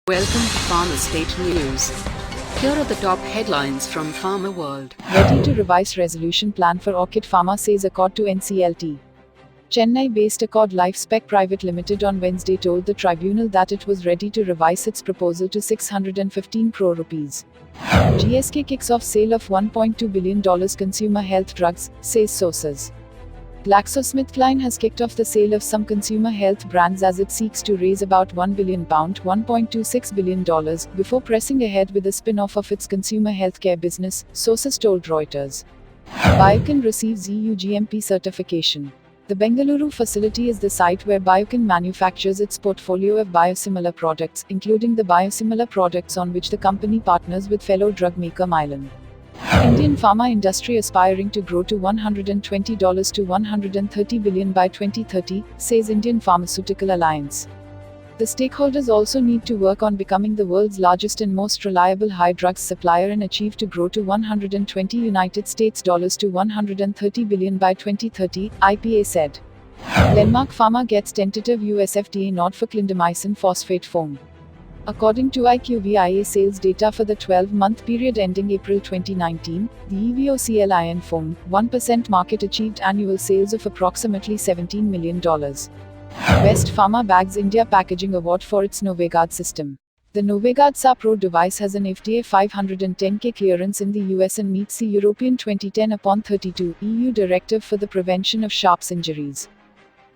Welcome to PharmaState News. Here are the top headlines from Pharma World. Ready to revise resolution plan for Orchid Pharma, says Accord to NCLT. Chennai-based Accord Life Spec Private Limited on Wednesday told the tribunal that it was ready to revise its proposal to 615 crore rupees. GSK kicks off sale of $1.2 billion consumer health drugs, says sources. GlaxoSmithKline has kicked off the sale of some consumer health brands as it seeks to raise about £1 billion ($1.26 billion) before pressing ahead with a spin-off of its consumer healthcare business, sources told Reuters. Biocon receives EU GMP certification. The Bengaluru facility is the site where Biocon manufactures its portfolio of biosimilar products, including the biosimilar products on which the company partners with fellow drug maker Mylan. Indian pharma industry aspiring to grow to $120 to $130 billion by 2030, says Indian Pharmaceutical Alliance. The stakeholders also need to work on becoming the world's largest and most reliable high drugs supplier and achieve to grow to $120 United States dollars to $130 billion by 2030, IPA said. Glenmark Pharma gets tentative US FDA nod for clindamycin phosphate foam. According to IQVIA sales data for the 12-month period ending April 2019, the EVOCLIN foam, 1% market achieved annual sales of approximately $17 million. Best Pharma bags India Packaging Award for its Noveguard system. The Noveguard SA Pro device has an FDA 510K clearance in the US and meets the European 2010/32 EU directive for the prevention of sharps injuries.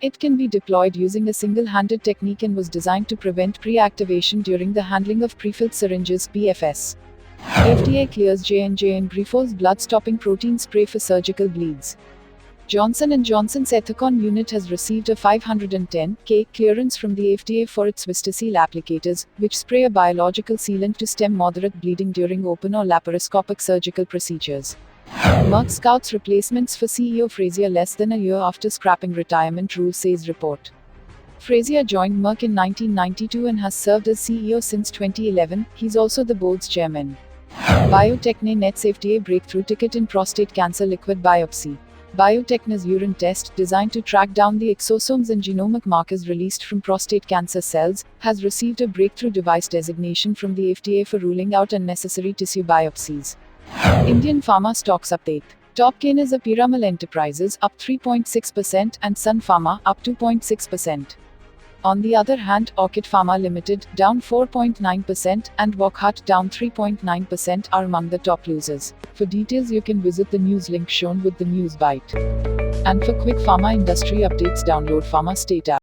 It can be deployed using a single-handed technique and was designed to prevent pre-activation during the handling of prefilled syringes (PFS). FDA clears J&J and Grifols blood-stopping protein spray for surgical bleeds. Johnson & Johnson's Ethicon unit has received a 510K clearance from the FDA for its Vistaseal applicators, which spray a biological sealant to stem moderate bleeding during open or laparoscopic surgical procedures. Merck scouts replacements for CEO Frazier less than a year after scrapping retirement rules, says report. Frazier joined Merck in 1992 and has served as CEO since 2011. He's also the board's chairman. Bio-Techne nets FDA breakthrough ticket in prostate cancer liquid biopsy. Bio-Techne's urine test, designed to track down the exosomes and genomic markers released from prostate cancer cells, has received a breakthrough device designation from the FDA for ruling out unnecessary tissue biopsies. Indian pharma stocks update. Top gainers are Piramal Enterprises, up 3.6%, and Sun Pharma, up 2.6%. On the other hand, Orchid Pharma Limited, down 4.9%, and Wockhardt, down 3.9%, are among the top losers. For details, you can visit the news link shown with the news bite. And for quick pharma industry updates, download PharmaState app.